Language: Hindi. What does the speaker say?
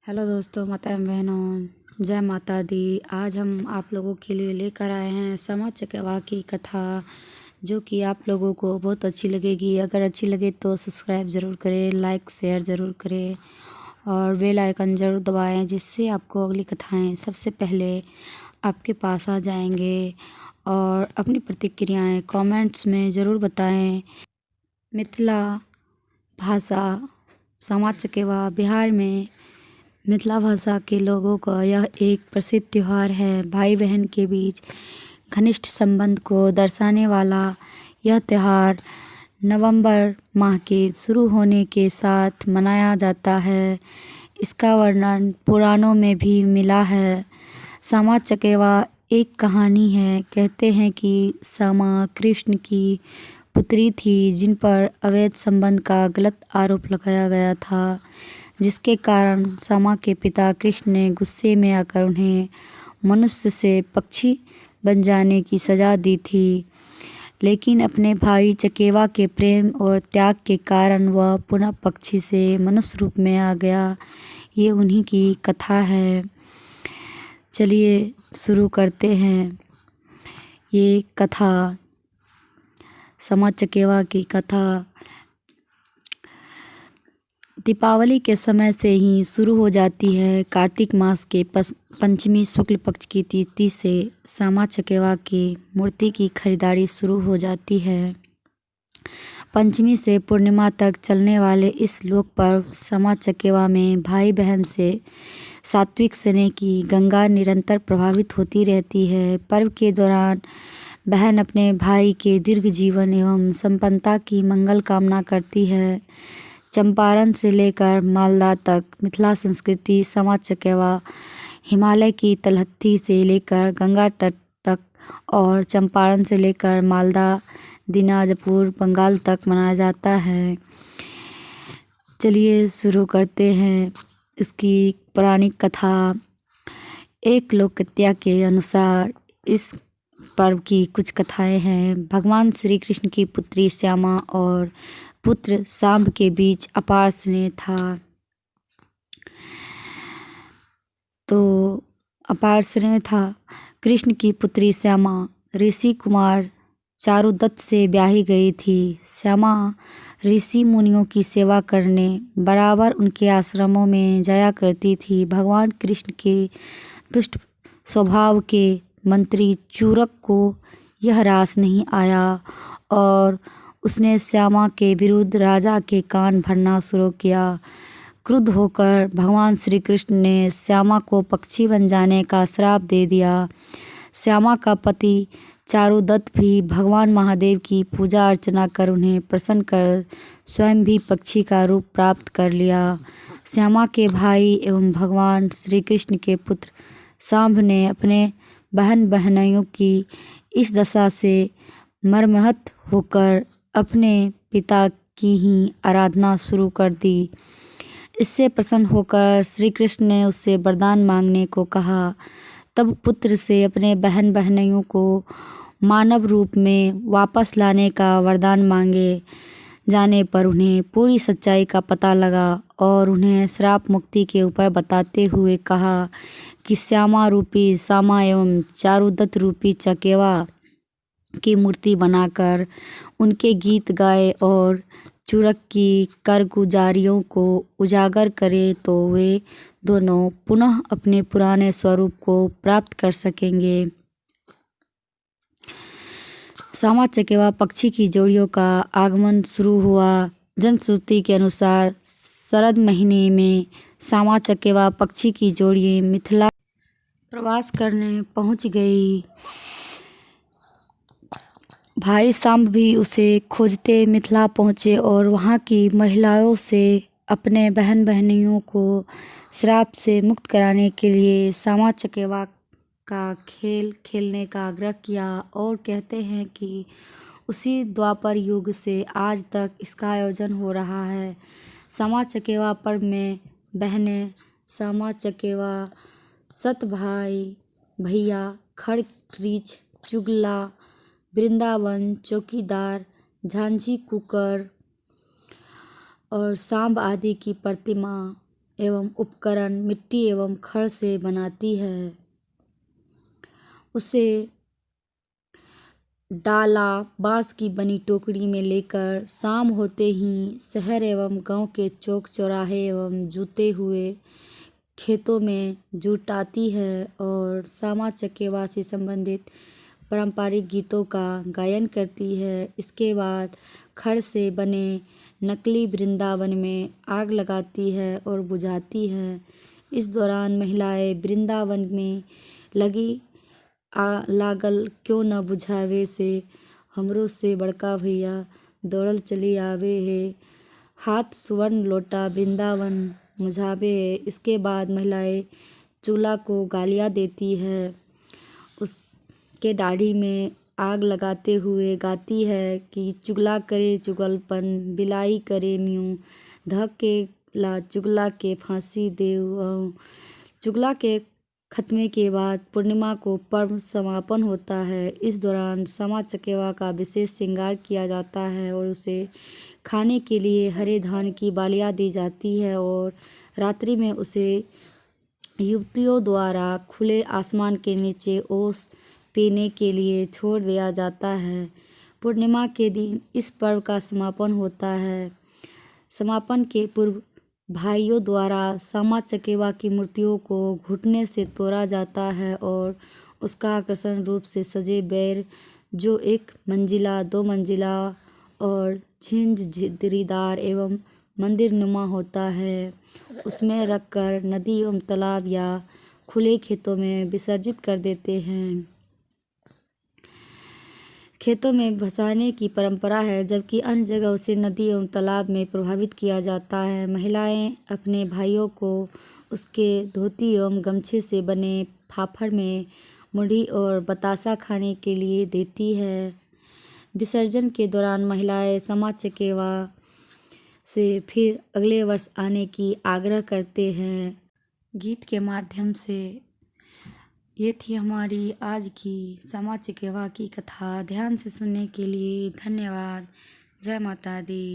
हेलो दोस्तों, माता एवं बहनों, जय माता दी। आज हम आप लोगों के लिए लेकर आए हैं समा चकेवा की कथा, जो कि आप लोगों को बहुत अच्छी लगेगी। अगर अच्छी लगे तो सब्सक्राइब ज़रूर करें, लाइक शेयर ज़रूर करें और बेल आइकन ज़रूर दबाएं, जिससे आपको अगली कथाएं सबसे पहले आपके पास आ जाएंगे। और अपनी प्रतिक्रियाएं कमेंट्स में ज़रूर बताएं। मिथिला भाषा समा चकेवा बिहार में मिथिला भाषा के लोगों का यह एक प्रसिद्ध त्यौहार है। भाई बहन के बीच घनिष्ठ संबंध को दर्शाने वाला यह त्यौहार नवंबर माह के शुरू होने के साथ मनाया जाता है। इसका वर्णन पुराणों में भी मिला है। समा चकेवा एक कहानी है। कहते हैं कि समा कृष्ण की पुत्री थी, जिन पर अवैध संबंध का गलत आरोप लगाया गया था, जिसके कारण समा के पिता कृष्ण ने गुस्से में आकर उन्हें मनुष्य से पक्षी बन जाने की सज़ा दी थी। लेकिन अपने भाई चकेवा के प्रेम और त्याग के कारण वह पुनः पक्षी से मनुष्य रूप में आ गया। ये उन्हीं की कथा है। चलिए शुरू करते हैं ये कथा। समा चकेवा की कथा दीपावली के समय से ही शुरू हो जाती है। कार्तिक मास के पंचमी शुक्ल पक्ष की तिथि से समा चकेवा की मूर्ति की खरीदारी शुरू हो जाती है। पंचमी से पूर्णिमा तक चलने वाले इस लोक पर्व समा चकेवा में भाई बहन से सात्विक स्नेह की गंगा निरंतर प्रभावित होती रहती है। पर्व के दौरान बहन अपने भाई के दीर्घ जीवन एवं संपन्नता की मंगल कामना करती है। चंपारण से लेकर मालदा तक मिथिला संस्कृति समा चकेवा हिमालय की तलहटी से लेकर गंगा तट तक और चंपारण से लेकर मालदा दिनाजपुर बंगाल तक मनाया जाता है। चलिए शुरू करते हैं इसकी पौराणिक कथा। एक लोककथा के अनुसार इस पर्व की कुछ कथाएं हैं। भगवान श्री कृष्ण की पुत्री श्यामा और पुत्र सांब के बीच अपार स्नेह था। कृष्ण की पुत्री श्यामा ऋषि कुमार चारुदत्त से ब्याही गई थी। श्यामा ऋषि मुनियों की सेवा करने बराबर उनके आश्रमों में जाया करती थी। भगवान कृष्ण के दुष्ट स्वभाव के मंत्री चूरक को यह रास नहीं आया और उसने श्यामा के विरुद्ध राजा के कान भरना शुरू किया। क्रुद्ध होकर भगवान श्री कृष्ण ने श्यामा को पक्षी बन जाने का श्राप दे दिया। श्यामा का पति चारुदत्त भी भगवान महादेव की पूजा अर्चना कर उन्हें प्रसन्न कर स्वयं भी पक्षी का रूप प्राप्त कर लिया। श्यामा के भाई एवं भगवान श्री कृष्ण के पुत्र सांब ने अपने बहन बहनोइयों की इस दशा से मर्माहत होकर अपने पिता की ही आराधना शुरू कर दी। इससे प्रसन्न होकर श्री कृष्ण ने उससे वरदान मांगने को कहा। तब पुत्र से अपने बहन बहनोइयों को मानव रूप में वापस लाने का वरदान मांगे जाने पर उन्हें पूरी सच्चाई का पता लगा और उन्हें श्राप मुक्ति के उपाय बताते हुए कहा कि श्यामा रूपी समा एवं चारुदत्त रूपी चकेवा की मूर्ति बनाकर उनके गीत गाए और चूरक की कारगुजारियों को उजागर करे तो वे दोनों पुनः अपने पुराने स्वरूप को प्राप्त कर सकेंगे। समा चकेवा पक्षी की जोड़ियों का आगमन शुरू हुआ। जनश्रुति के अनुसार शरद महीने में समा चकेवा पक्षी की जोड़ी मिथिला प्रवास करने पहुंच गई। भाई सांब भी उसे खोजते मिथिला पहुँचे और वहाँ की महिलाओं से अपने बहन बहनियों को श्राप से मुक्त कराने के लिए समा चकेवा का खेल खेलने का आग्रह किया। और कहते हैं कि उसी द्वापर युग से आज तक इसका आयोजन हो रहा है। समा चकेवा पर्व में बहनें समा चकेवा, सत भाई भैया, खड़रीच, चुगला, वृंदावन, चौकीदार, झांझी कुकर और सांब आदि की प्रतिमा एवं उपकरण मिट्टी एवं खड़ से बनाती है। उसे डाला बांस की बनी टोकरी में लेकर शाम होते ही शहर एवं गांव के चौक चौराहे एवं जूते हुए खेतों में जुटाती है और सामा चकेवा से संबंधित पारंपरिक गीतों का गायन करती है। इसके बाद खड़ से बने नकली वृंदावन में आग लगाती है और बुझाती है। इस दौरान महिलाएं वृंदावन में लगी लागल क्यों न बुझावे से हमरो से बड़का भैया दौड़ल चली आवे है, हाथ सुवर्ण लोटा वृंदावन मुझावे है। इसके बाद महिलाएं चूल्हा को गालियाँ देती है, उसके दाढ़ी में आग लगाते हुए गाती है कि चुगला करे चुगलपन बिलाई करे म्यूँ, धक के ला चुगला के फांसी देव। चुगला के खत्मे के बाद पूर्णिमा को पर्व समापन होता है। इस दौरान सामा चकेवा का विशेष श्रृंगार किया जाता है और उसे खाने के लिए हरे धान की बालियाँ दी जाती है और रात्रि में उसे युवतियों द्वारा खुले आसमान के नीचे ओस पीने के लिए छोड़ दिया जाता है। पूर्णिमा के दिन इस पर्व का समापन होता है। समापन के पूर्व भाइयों द्वारा सामा चकेवा की मूर्तियों को घुटने से तोड़ा जाता है और उसका आकर्षण रूप से सजे बैर, जो 1 मंजिला 2 मंजिला और झिंझिरीदार एवं मंदिर नुमा होता है, उसमें रखकर नदी एवं तालाब या खुले खेतों में विसर्जित कर देते हैं। खेतों में भसाने की परंपरा है, जबकि अन्य जगह उसे नदी एवं तालाब में प्रवाहित किया जाता है। महिलाएं अपने भाइयों को उसके धोती एवं गमछे से बने फाफड़ में मुढ़ी और बतासा खाने के लिए देती है। विसर्जन के दौरान महिलाएं सामा चकेवा से फिर अगले वर्ष आने की आग्रह करते हैं। गीत के माध्यम से ये थी हमारी आज की सामा चकेवा की कथा। ध्यान से सुनने के लिए धन्यवाद। जय माता दी।